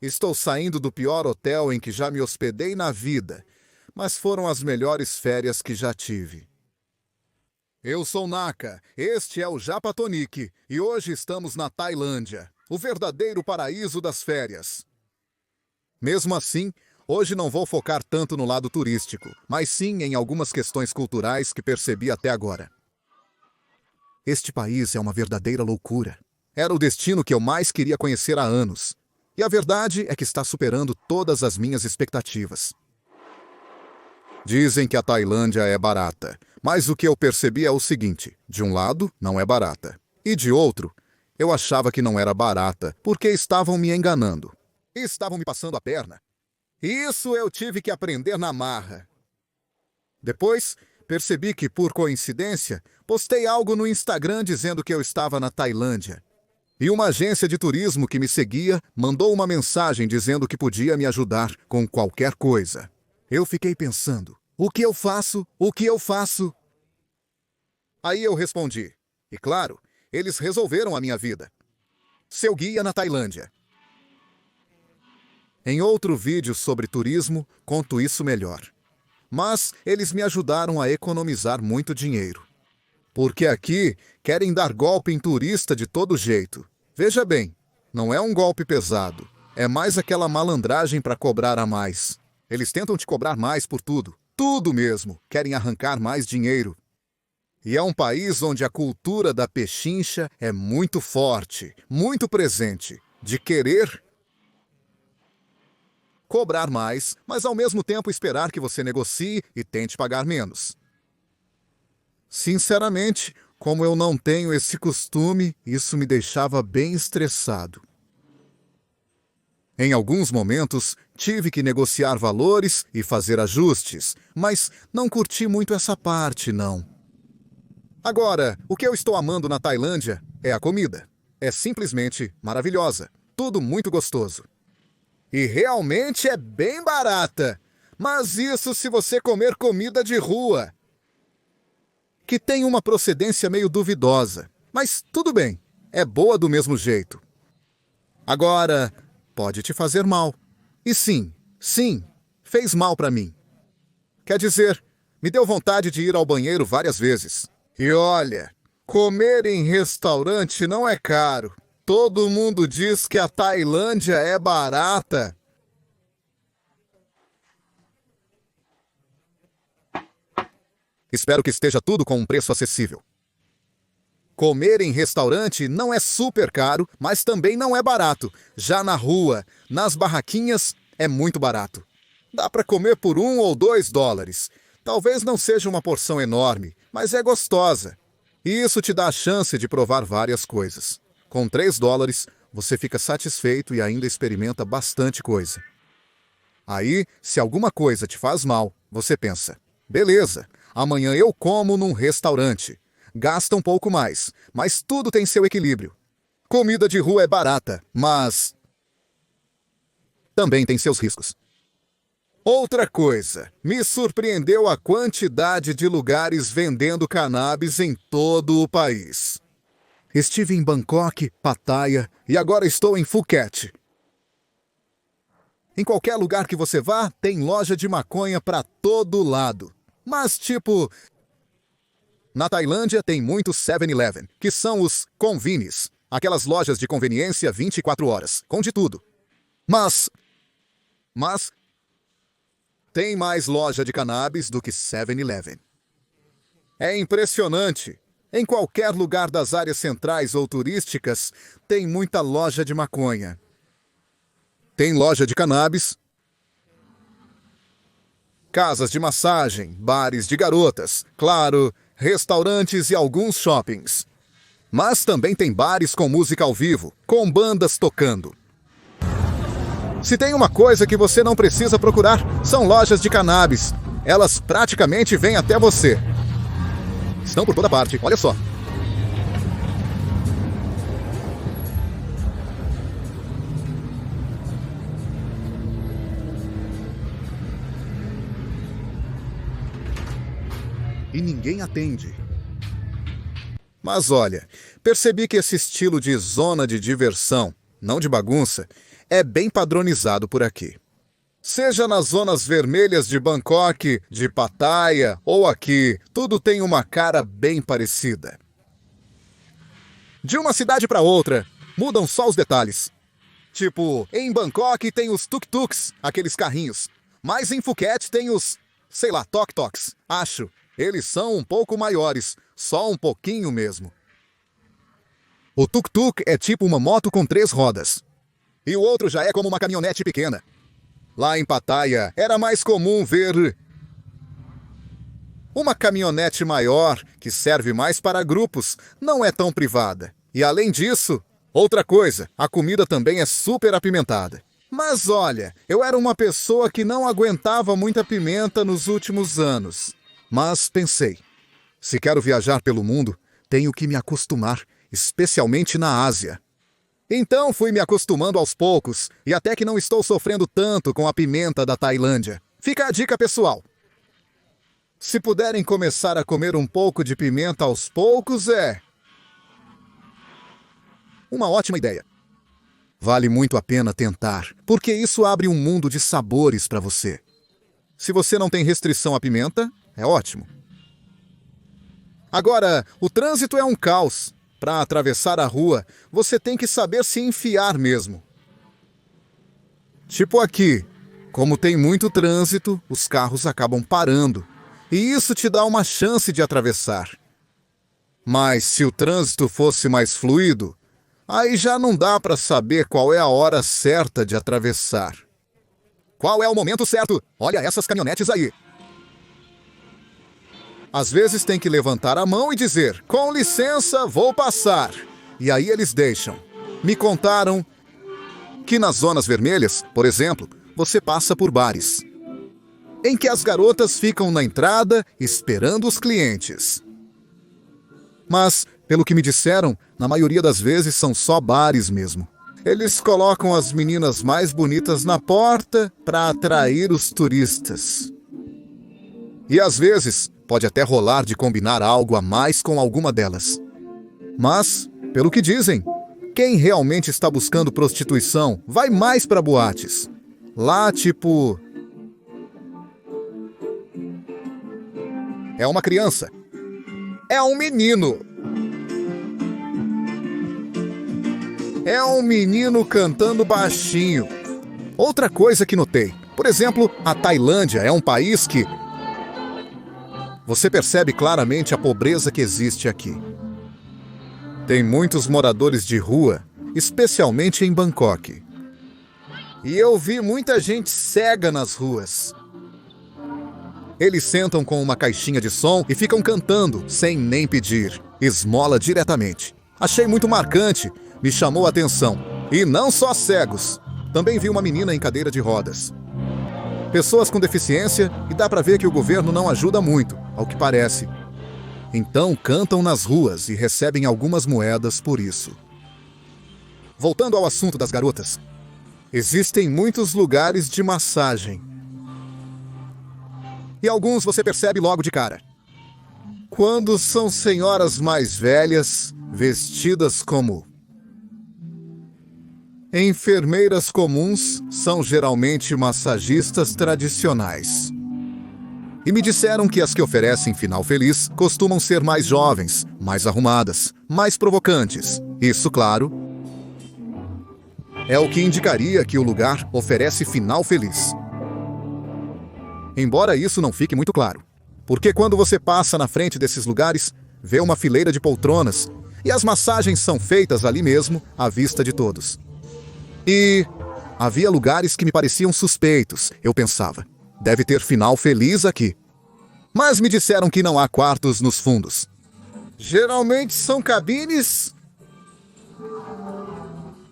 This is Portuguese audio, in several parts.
Estou saindo do pior hotel em que já me hospedei na vida, mas foram as melhores férias que já tive. Eu sou Naka, este é o Japatonic e hoje estamos na Tailândia, o verdadeiro paraíso das férias. Mesmo assim, hoje não vou focar tanto no lado turístico, mas sim em algumas questões culturais que percebi até agora. Este país é uma verdadeira loucura. Era o destino que eu mais queria conhecer há anos. E a verdade é que está superando todas as minhas expectativas. Dizem que a Tailândia é barata, mas o que eu percebi é o seguinte: de um lado, não é barata. E de outro, eu achava que não era barata, porque estavam me enganando. Estavam me passando a perna. Isso eu tive que aprender na marra. Depois, percebi que, por coincidência, postei algo no Instagram dizendo que eu estava na Tailândia. E uma agência de turismo que me seguia mandou uma mensagem dizendo que podia me ajudar com qualquer coisa. Eu fiquei pensando, o que eu faço? O que eu faço? Aí eu respondi. E claro, eles resolveram a minha vida. Seu guia na Tailândia. Em outro vídeo sobre turismo, conto isso melhor. Mas eles me ajudaram a economizar muito dinheiro. Porque aqui querem dar golpe em turista de todo jeito. Veja bem, não é um golpe pesado. É mais aquela malandragem para cobrar a mais. Eles tentam te cobrar mais por tudo. Tudo mesmo. Querem arrancar mais dinheiro. E é um país onde a cultura da pechincha é muito forte, muito presente. De querer cobrar mais, mas ao mesmo tempo esperar que você negocie e tente pagar menos. Sinceramente, como eu não tenho esse costume, isso me deixava bem estressado. Em alguns momentos, tive que negociar valores e fazer ajustes, mas não curti muito essa parte, não. Agora, o que eu estou amando na Tailândia é a comida. É simplesmente maravilhosa, tudo muito gostoso. E realmente é bem barata, mas isso se você comer comida de rua, que tem uma procedência meio duvidosa, mas tudo bem, é boa do mesmo jeito. Agora, pode te fazer mal. E sim, fez mal para mim. Quer dizer, me deu vontade de ir ao banheiro várias vezes. E olha, comer em restaurante não é caro. Todo mundo diz que a Tailândia é barata. Espero que esteja tudo com um preço acessível. Comer em restaurante não é super caro, mas também não é barato. Já na rua, nas barraquinhas, é muito barato. Dá para comer por $1 ou $2. Talvez não seja uma porção enorme, mas é gostosa. E isso te dá a chance de provar várias coisas. Com $3, você fica satisfeito e ainda experimenta bastante coisa. Aí, se alguma coisa te faz mal, você pensa, beleza, amanhã eu como num restaurante. Gasta um pouco mais, mas tudo tem seu equilíbrio. Comida de rua é barata, mas também tem seus riscos. Outra coisa, me surpreendeu a quantidade de lugares vendendo cannabis em todo o país. Estive em Bangkok, Pattaya e agora estou em Phuket. Em qualquer lugar que você vá, tem loja de maconha para todo lado. Mas tipo, na Tailândia tem muitos 7-Eleven, que são os convenies, aquelas lojas de conveniência 24 horas, com de tudo. Mas tem mais loja de cannabis do que 7-Eleven. É impressionante. Em qualquer lugar das áreas centrais ou turísticas, tem muita loja de maconha. Tem loja de cannabis, casas de massagem, bares de garotas, claro, restaurantes e alguns shoppings. Mas também tem bares com música ao vivo, com bandas tocando. Se tem uma coisa que você não precisa procurar, são lojas de cannabis. Elas praticamente vêm até você. Estão por toda parte, olha só. E ninguém atende. Mas olha, percebi que esse estilo de zona de diversão, não de bagunça, é bem padronizado por aqui. Seja nas zonas vermelhas de Bangkok, de Pattaya ou aqui, tudo tem uma cara bem parecida. De uma cidade para outra, mudam só os detalhes. Tipo, em Bangkok tem os tuk-tuks, aqueles carrinhos. Mas em Phuket tem os, sei lá, tok-toks, acho. Eles são um pouco maiores, só um pouquinho mesmo. O tuk-tuk é tipo uma moto com 3 rodas. E o outro já é como uma caminhonete pequena. Lá em Pattaya era mais comum ver uma caminhonete maior, que serve mais para grupos, não é tão privada. E além disso, outra coisa, a comida também é super apimentada. Mas olha, eu era uma pessoa que não aguentava muita pimenta nos últimos anos. Mas pensei, se quero viajar pelo mundo, tenho que me acostumar, especialmente na Ásia. Então fui me acostumando aos poucos, e até que não estou sofrendo tanto com a pimenta da Tailândia. Fica a dica pessoal. Se puderem começar a comer um pouco de pimenta aos poucos, é uma ótima ideia. Vale muito a pena tentar, porque isso abre um mundo de sabores para você. Se você não tem restrição à pimenta, é ótimo. Agora, o trânsito é um caos. Para atravessar a rua, você tem que saber se enfiar mesmo. Tipo aqui, como tem muito trânsito, os carros acabam parando. E isso te dá uma chance de atravessar. Mas se o trânsito fosse mais fluido, aí já não dá para saber qual é a hora certa de atravessar. Qual é o momento certo? Olha essas caminhonetes aí. Às vezes tem que levantar a mão e dizer, com licença, vou passar. E aí eles deixam. Me contaram que nas zonas vermelhas, por exemplo, você passa por bares, em que as garotas ficam na entrada esperando os clientes. Mas, pelo que me disseram, na maioria das vezes são só bares mesmo. Eles colocam as meninas mais bonitas na porta para atrair os turistas. E às vezes, pode até rolar de combinar algo a mais com alguma delas. Mas, pelo que dizem, quem realmente está buscando prostituição vai mais para boates. Lá, tipo... é uma criança. É um menino. É um menino cantando baixinho. Outra coisa que notei. Por exemplo, a Tailândia é um país que... você percebe claramente a pobreza que existe aqui. Tem muitos moradores de rua, especialmente em Bangkok. E eu vi muita gente cega nas ruas. Eles sentam com uma caixinha de som e ficam cantando, sem nem pedir. Esmola diretamente. Achei muito marcante, me chamou a atenção. E não só cegos. Também vi uma menina em cadeira de rodas. Pessoas com deficiência, e dá pra ver que o governo não ajuda muito, ao que parece. Então cantam nas ruas e recebem algumas moedas por isso. Voltando ao assunto das garotas. Existem muitos lugares de massagem. E alguns você percebe logo de cara. Quando são senhoras mais velhas, vestidas como enfermeiras comuns, são geralmente massagistas tradicionais. E me disseram que as que oferecem final feliz costumam ser mais jovens, mais arrumadas, mais provocantes. Isso, claro, é o que indicaria que o lugar oferece final feliz. Embora isso não fique muito claro. Porque quando você passa na frente desses lugares, vê uma fileira de poltronas e as massagens são feitas ali mesmo, à vista de todos. E havia lugares que me pareciam suspeitos. Eu pensava, deve ter final feliz aqui. Mas me disseram que não há quartos nos fundos. Geralmente são cabines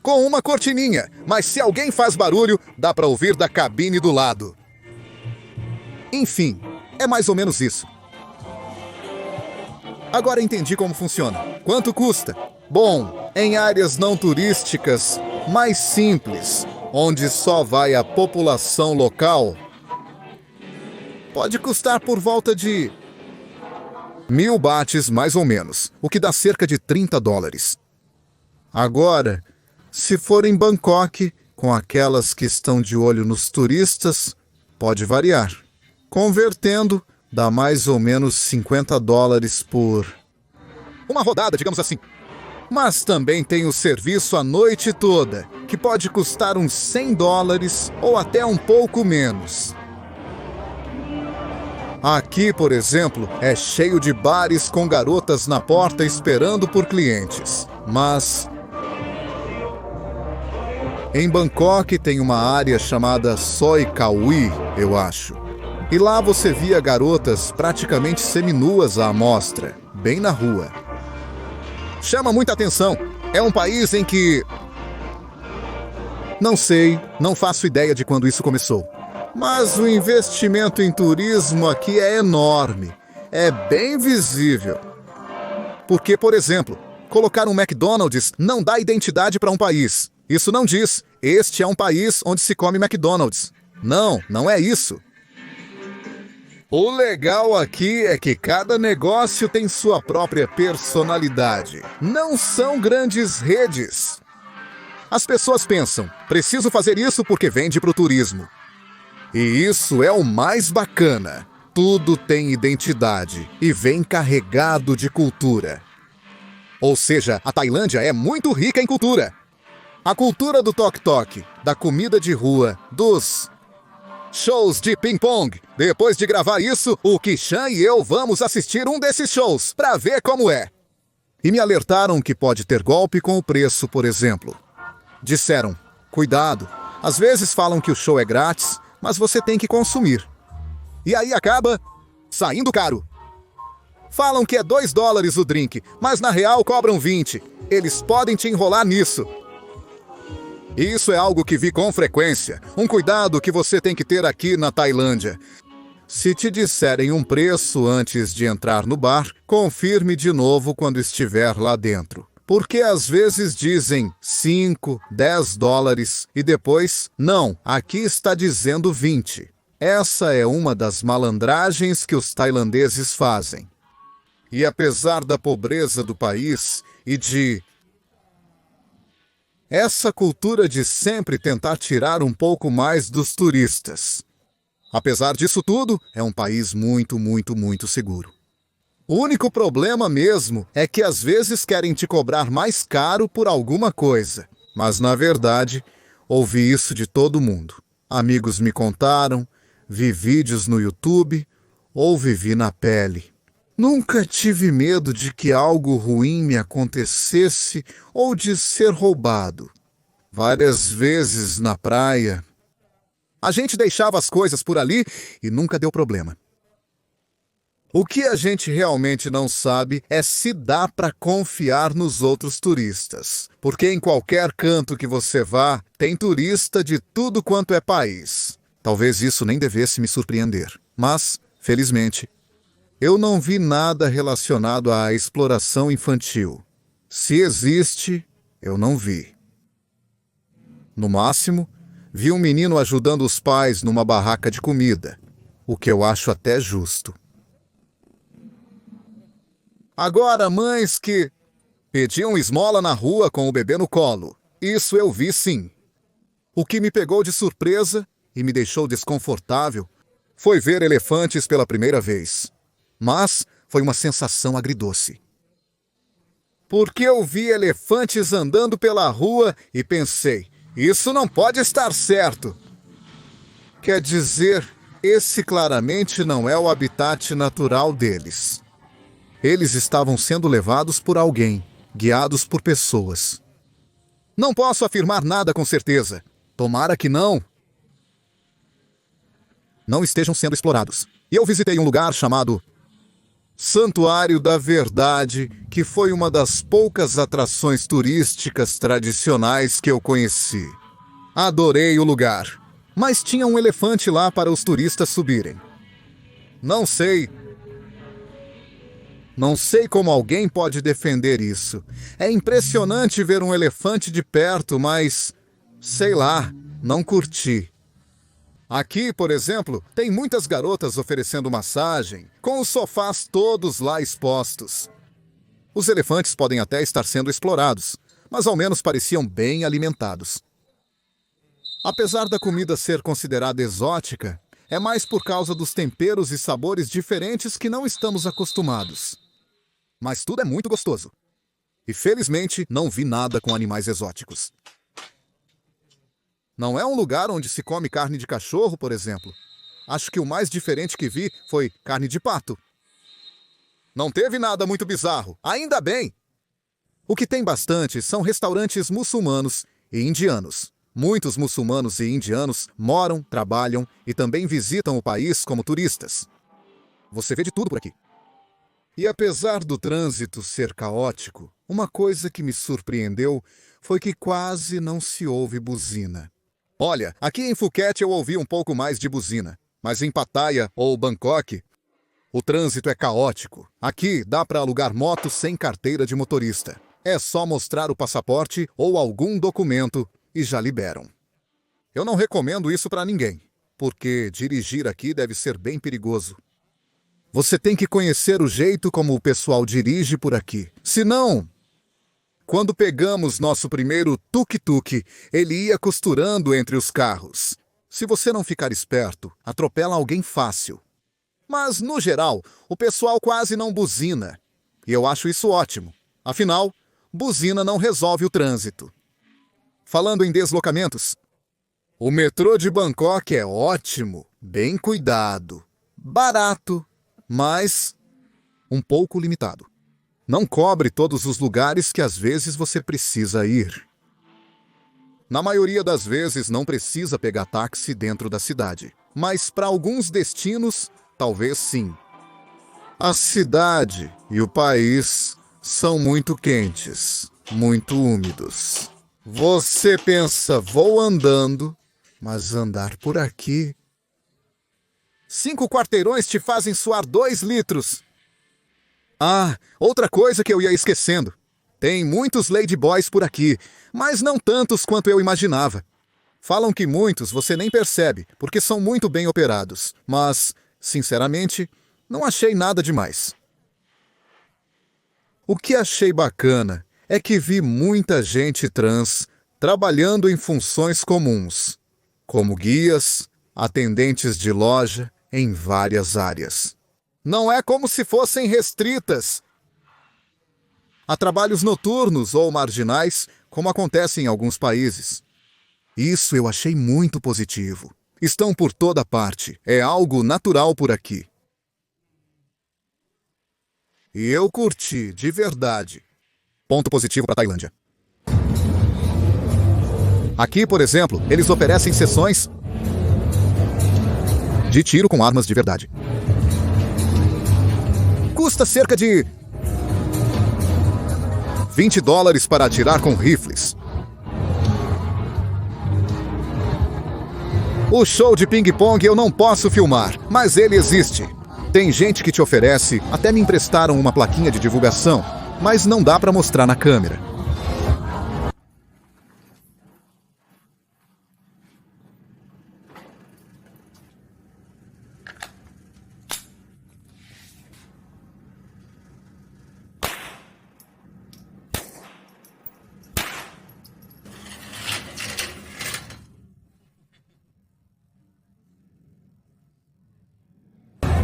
com uma cortininha, mas se alguém faz barulho, dá para ouvir da cabine do lado. Enfim, é mais ou menos isso. Agora entendi como funciona. Quanto custa? Bom, em áreas não turísticas, mais simples, onde só vai a população local, pode custar por volta de 1.000 bahts mais ou menos, o que dá cerca de $30. Agora, se for em Bangkok, com aquelas que estão de olho nos turistas, pode variar. Convertendo, dá mais ou menos $50 por uma rodada, digamos assim. Mas também tem o serviço a noite toda, que pode custar uns $100 ou até um pouco menos. Aqui, por exemplo, é cheio de bares com garotas na porta esperando por clientes. Mas em Bangkok tem uma área chamada Soi Kawi, eu acho. E lá você via garotas praticamente seminuas à amostra, bem na rua. Chama muita atenção. É um país em que... Não sei, não faço ideia de quando isso começou. Mas o investimento em turismo aqui é enorme. É bem visível. Porque, por exemplo, colocar um McDonald's não dá identidade para um país. Isso não diz, este é um país onde se come McDonald's. Não, não é isso. O legal aqui é que cada negócio tem sua própria personalidade. Não são grandes redes. As pessoas pensam, preciso fazer isso porque vende para o turismo. E isso é o mais bacana. Tudo tem identidade e vem carregado de cultura. Ou seja, a Tailândia é muito rica em cultura. A cultura do tok-tok, da comida de rua, dos shows de ping-pong. Depois de gravar isso, o Kishan e eu vamos assistir um desses shows para ver como é. E me alertaram que pode ter golpe com o preço, por exemplo. Disseram, cuidado, às vezes falam que o show é grátis, mas você tem que consumir. E aí acaba saindo caro. Falam que é $2 o drink, mas na real cobram 20. Eles podem te enrolar nisso. Isso é algo que vi com frequência. Um cuidado que você tem que ter aqui na Tailândia. Se te disserem um preço antes de entrar no bar, confirme de novo quando estiver lá dentro. Porque às vezes dizem $5, $10 e depois, não, aqui está dizendo 20. Essa é uma das malandragens que os tailandeses fazem. E apesar da pobreza do país e de essa cultura de sempre tentar tirar um pouco mais dos turistas. Apesar disso tudo, é um país muito, muito, muito seguro. O único problema mesmo é que às vezes querem te cobrar mais caro por alguma coisa. Mas na verdade, ouvi isso de todo mundo. Amigos me contaram, vi vídeos no YouTube ou vivi na pele. Nunca tive medo de que algo ruim me acontecesse ou de ser roubado. Várias vezes na praia, a gente deixava as coisas por ali e nunca deu problema. O que a gente realmente não sabe é se dá para confiar nos outros turistas. Porque em qualquer canto que você vá, tem turista de tudo quanto é país. Talvez isso nem devesse me surpreender, mas, felizmente, eu não vi nada relacionado à exploração infantil. Se existe, eu não vi. No máximo, vi um menino ajudando os pais numa barraca de comida, o que eu acho até justo. Agora, mães que pediam esmola na rua com o bebê no colo. Isso eu vi sim. O que me pegou de surpresa e me deixou desconfortável foi ver elefantes pela primeira vez. Mas foi uma sensação agridoce. Porque eu vi elefantes andando pela rua e pensei, isso não pode estar certo. Quer dizer, esse claramente não é o habitat natural deles. Eles estavam sendo levados por alguém, guiados por pessoas. Não posso afirmar nada com certeza. Tomara que não estejam sendo explorados. E eu visitei um lugar chamado Santuário da Verdade, que foi uma das poucas atrações turísticas tradicionais que eu conheci. Adorei o lugar, mas tinha um elefante lá para os turistas subirem. Não sei como alguém pode defender isso. É impressionante ver um elefante de perto, mas, sei lá, não curti. Aqui, por exemplo, tem muitas garotas oferecendo massagem, com os sofás todos lá expostos. Os elefantes podem até estar sendo explorados, mas ao menos pareciam bem alimentados. Apesar da comida ser considerada exótica, é mais por causa dos temperos e sabores diferentes que não estamos acostumados. Mas tudo é muito gostoso. E felizmente não vi nada com animais exóticos. Não é um lugar onde se come carne de cachorro, por exemplo. Acho que o mais diferente que vi foi carne de pato. Não teve nada muito bizarro, ainda bem! O que tem bastante são restaurantes muçulmanos e indianos. Muitos muçulmanos e indianos moram, trabalham e também visitam o país como turistas. Você vê de tudo por aqui. E apesar do trânsito ser caótico, uma coisa que me surpreendeu foi que quase não se ouve buzina. Olha, aqui em Phuket eu ouvi um pouco mais de buzina, mas em Pattaya ou Bangkok, o trânsito é caótico. Aqui dá para alugar moto sem carteira de motorista. É só mostrar o passaporte ou algum documento e já liberam. Eu não recomendo isso para ninguém, porque dirigir aqui deve ser bem perigoso. Você tem que conhecer o jeito como o pessoal dirige por aqui. Senão, quando pegamos nosso primeiro tuk-tuk, ele ia costurando entre os carros. Se você não ficar esperto, atropela alguém fácil. Mas, no geral, o pessoal quase não buzina. E eu acho isso ótimo. Afinal, buzina não resolve o trânsito. Falando em deslocamentos, o metrô de Bangkok é ótimo, bem cuidado, barato, mas um pouco limitado. Não cobre todos os lugares que às vezes você precisa ir. Na maioria das vezes não precisa pegar táxi dentro da cidade, mas para alguns destinos, talvez sim. A cidade e o país são muito quentes, muito úmidos. Você pensa, vou andando, mas andar por aqui... 5 quarteirões te fazem suar 2 litros. Ah, outra coisa que eu ia esquecendo. Tem muitos ladyboys por aqui, mas não tantos quanto eu imaginava. Falam que muitos você nem percebe, porque são muito bem operados. Mas, sinceramente, não achei nada demais. O que achei bacana é que vi muita gente trans trabalhando em funções comuns, como guias, atendentes de loja, em várias áreas. Não é como se fossem restritas a trabalhos noturnos ou marginais, como acontece em alguns países. Isso eu achei muito positivo. Estão por toda parte. É algo natural por aqui. E eu curti, de verdade. Ponto positivo para a Tailândia. Aqui, por exemplo, eles oferecem sessões de tiro com armas de verdade. Custa cerca de $20 para atirar com rifles. O show de ping-pong eu não posso filmar, mas ele existe. Tem gente que te oferece, até me emprestaram uma plaquinha de divulgação, mas não dá para mostrar na câmera.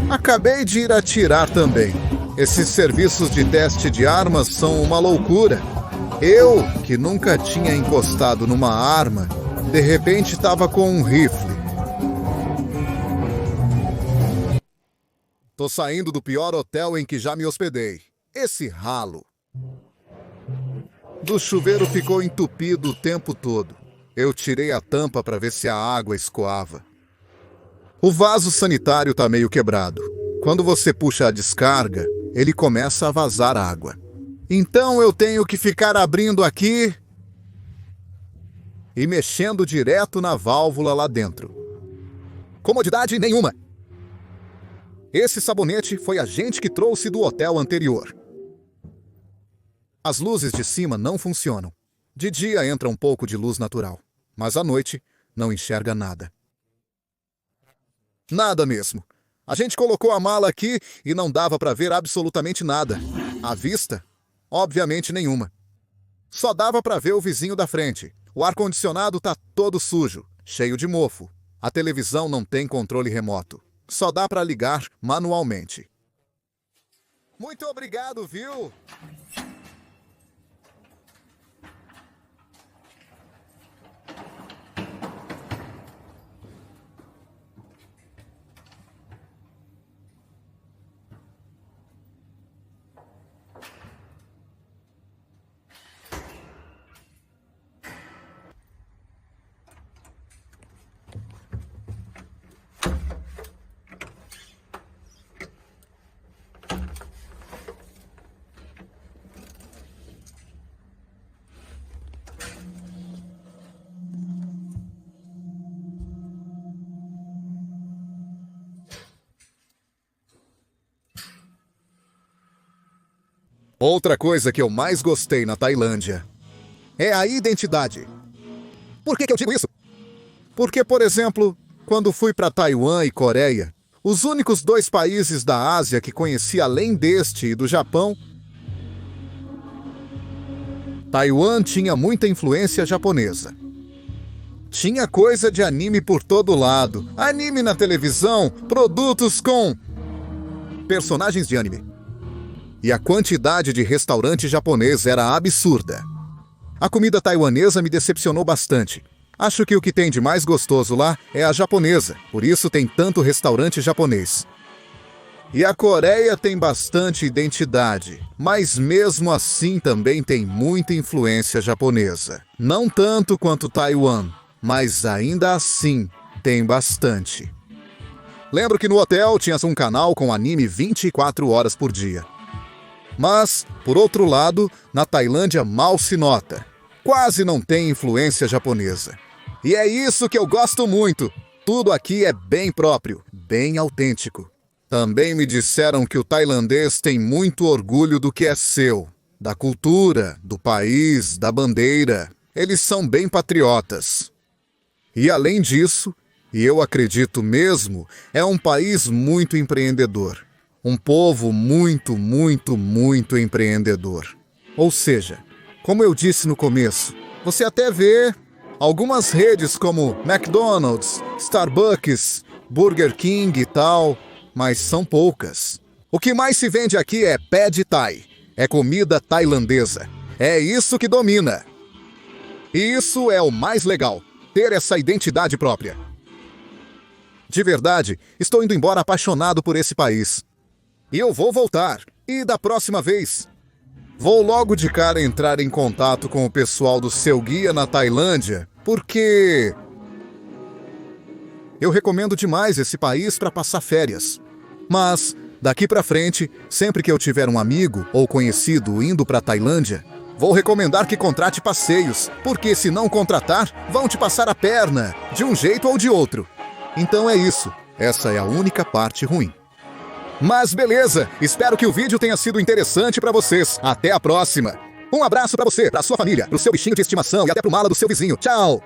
Acabei de ir atirar também. Esses serviços de teste de armas são uma loucura. Eu, que nunca tinha encostado numa arma, de repente estava com um rifle. Tô saindo do pior hotel em que já me hospedei. Esse ralo. Do chuveiro ficou entupido o tempo todo. Eu tirei a tampa para ver se a água escoava. O vaso sanitário tá meio quebrado. Quando você puxa a descarga, ele começa a vazar água. Então eu tenho que ficar abrindo aqui e mexendo direto na válvula lá dentro. Comodidade nenhuma. Esse sabonete foi a gente que trouxe do hotel anterior. As luzes de cima não funcionam. De dia entra um pouco de luz natural, mas à noite não enxerga nada. Nada mesmo. A gente colocou a mala aqui e não dava para ver absolutamente nada. À vista, obviamente nenhuma. Só dava para ver o vizinho da frente. O ar-condicionado tá todo sujo. cheio de mofo. A televisão não tem controle remoto. Só dá para ligar manualmente. Muito obrigado, viu? Outra coisa que eu mais gostei na Tailândia é a identidade. Por que eu digo isso? Porque, por exemplo, quando fui para Taiwan e Coreia, os únicos 2 países da Ásia que conheci além deste e do Japão, Taiwan tinha muita influência japonesa. Tinha coisa de anime por todo lado. Anime na televisão, produtos com personagens de anime. E a quantidade de restaurante japonês era absurda. A comida taiwanesa me decepcionou bastante. Acho que o que tem de mais gostoso lá é a japonesa, por isso tem tanto restaurante japonês. E a Coreia tem bastante identidade, mas mesmo assim também tem muita influência japonesa. Não tanto quanto Taiwan, mas ainda assim tem bastante. Lembro que no hotel tinha um canal com anime 24 horas por dia. Mas, por outro lado, na Tailândia mal se nota. Quase não tem influência japonesa. E é isso que eu gosto muito. Tudo aqui é bem próprio, bem autêntico. Também me disseram que o tailandês tem muito orgulho do que é seu. Da cultura, do país, da bandeira. Eles são bem patriotas. E além disso, e eu acredito mesmo, é um país muito empreendedor. Um povo muito, muito, muito empreendedor. Ou seja, como eu disse no começo, você até vê algumas redes como McDonald's, Starbucks, Burger King e tal, mas são poucas. O que mais se vende aqui é Pad Thai, é comida tailandesa. É isso que domina. E isso é o mais legal, ter essa identidade própria. De verdade, estou indo embora apaixonado por esse país. E eu vou voltar. E da próxima vez, vou logo de cara entrar em contato com o pessoal do Seu Guia na Tailândia, porque eu recomendo demais esse país para passar férias. Mas, daqui para frente, sempre que eu tiver um amigo ou conhecido indo para a Tailândia, vou recomendar que contrate passeios, porque se não contratar, vão te passar a perna, de um jeito ou de outro. Então é isso. Essa é a única parte ruim. Mas beleza, espero que o vídeo tenha sido interessante para vocês. Até a próxima. Um abraço para você, para sua família, pro seu bichinho de estimação e até pro mala do seu vizinho. Tchau!